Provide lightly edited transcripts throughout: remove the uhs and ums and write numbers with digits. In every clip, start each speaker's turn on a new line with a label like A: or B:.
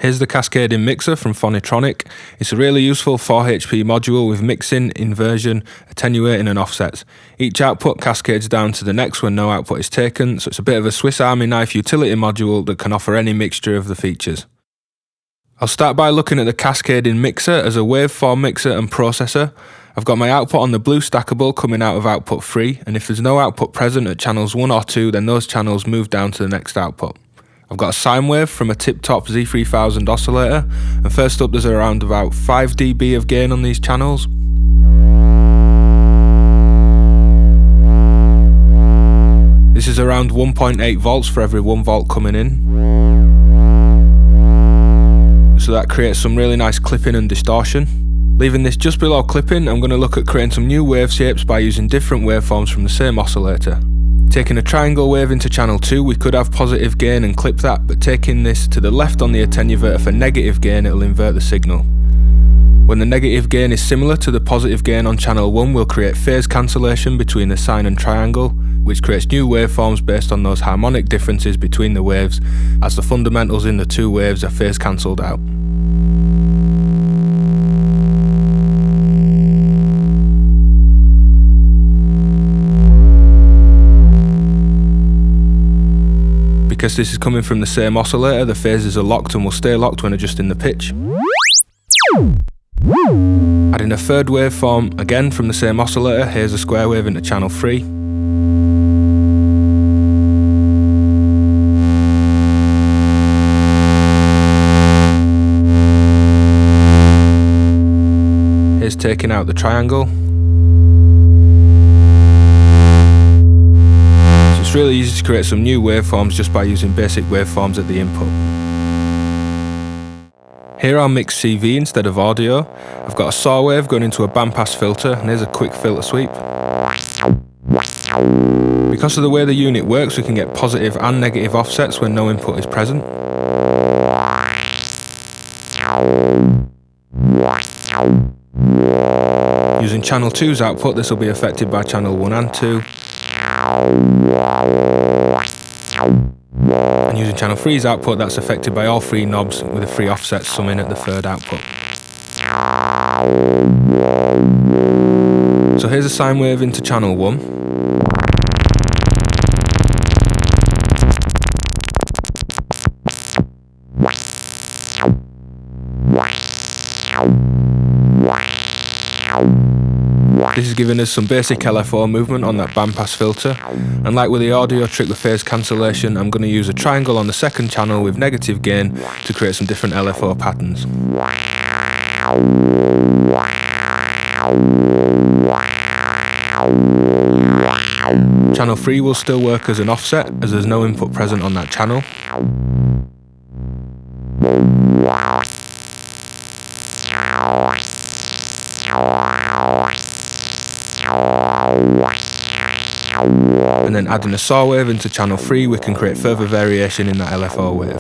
A: Here's the Cascading Mixer from Fonitronik. It's a really useful 4HP module with mixing, inversion, attenuating and offsets. Each output cascades down to the next when no output is taken, so it's a bit of a Swiss Army knife utility module that can offer any mixture of the features. I'll start by looking at the Cascading Mixer as a waveform mixer and processor. I've got my output on the blue stackable coming out of output 3, and if there's no output present at channels 1 or 2, then those channels move down to the next output. I've got a sine wave from a tip-top Z3000 oscillator, and first up there's around about 5 dB of gain on these channels. This is around 1.8 volts for every 1 volt coming in. So that creates some really nice clipping and distortion. Leaving this just below clipping, I'm going to look at creating some new wave shapes by using different waveforms from the same oscillator. Taking a triangle wave into channel 2, we could have positive gain and clip that, but taking this to the left on the attenuator for negative gain, it'll invert the signal. When the negative gain is similar to the positive gain on channel 1, we'll create phase cancellation between the sine and triangle, which creates new waveforms based on those harmonic differences between the waves, as the fundamentals in the two waves are phase cancelled out. Because this is coming from the same oscillator, the phases are locked and will stay locked when adjusting the pitch. Adding a third waveform, again from the same oscillator, here's a square wave into channel 3. Here's taking out the triangle. It's really easy to create some new waveforms just by using basic waveforms at the input. Here I'll mix CV instead of audio. I've got a saw wave going into a bandpass filter, and here's a quick filter sweep. Because of the way the unit works, we can get positive and negative offsets when no input is present. Using channel 2's output, this will be affected by channel 1 and 2. And using channel 3's output, that's affected by all 3 knobs with the 3 offsets summing at the third output. So here's a sine wave into channel 1. This is giving us some basic LFO movement on that bandpass filter, and like with the audio trick with phase cancellation, I'm going to use a triangle on the second channel with negative gain to create some different LFO patterns. Channel 3 will still work as an offset, as there's no input present on that channel. And then adding a saw wave into channel 3, we can create further variation in that LFO wave.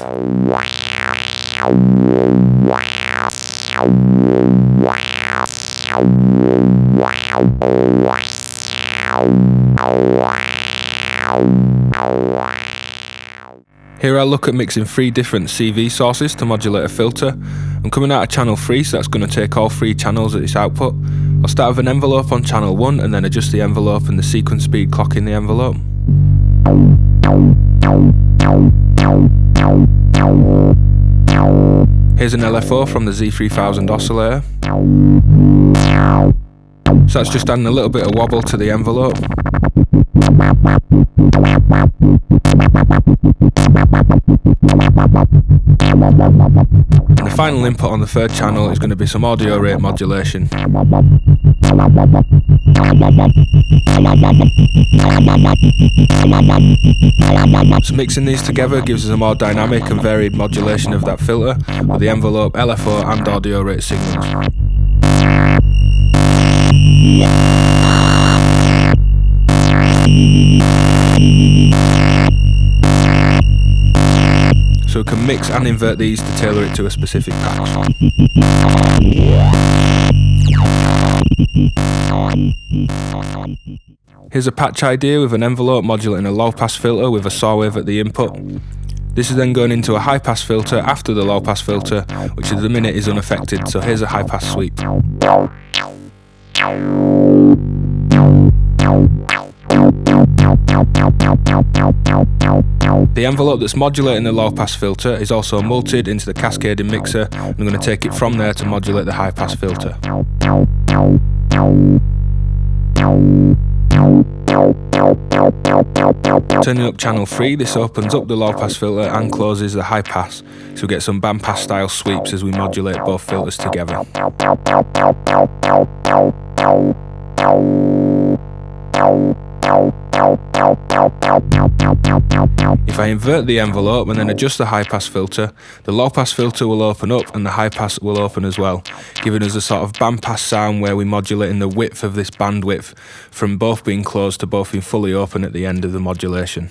A: Here I'll look at mixing 3 different CV sources to modulate a filter. I'm coming out of channel 3, so that's going to take all 3 channels at its output. I'll start with an envelope on channel 1 and then adjust the envelope and the sequence speed clock in the envelope. Here's an LFO from the Z3000 oscillator. So that's just adding a little bit of wobble to the envelope. And the final input on the third channel is going to be some audio rate modulation. So mixing these together gives us a more dynamic and varied modulation of that filter with the envelope, LFO and audio rate signals. So we can mix and invert these to tailor it to a specific patch. Here's a patch idea with an envelope modulating a low pass filter with a saw wave at the input. This is then going into a high pass filter after the low pass filter, which at the minute is unaffected, so here's a high pass sweep. The envelope that's modulating the low pass filter is also multed into the Cascading Mixer. I'm going to take it from there to modulate the high pass filter. Turning up channel 3, this opens up the low pass filter and closes the high pass, so we get some bandpass style sweeps as we modulate both filters together. If I invert the envelope and then adjust the high pass filter, the low pass filter will open up and the high pass will open as well, giving us a sort of bandpass sound where we're modulating the width of this bandwidth from both being closed to both being fully open at the end of the modulation.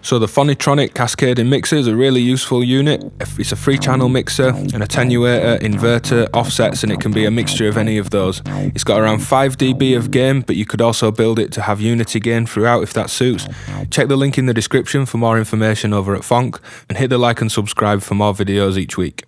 A: So the Fonitronik Cascading Mixer is a really useful unit. It's a 3-channel mixer, an attenuator, inverter, offsets, and it can be a mixture of any of those. It's got around 5 dB of gain, but you could also build it to have unity gain throughout if that suits. Check the link in the description for more information over at Thonk, and hit the like and subscribe for more videos each week.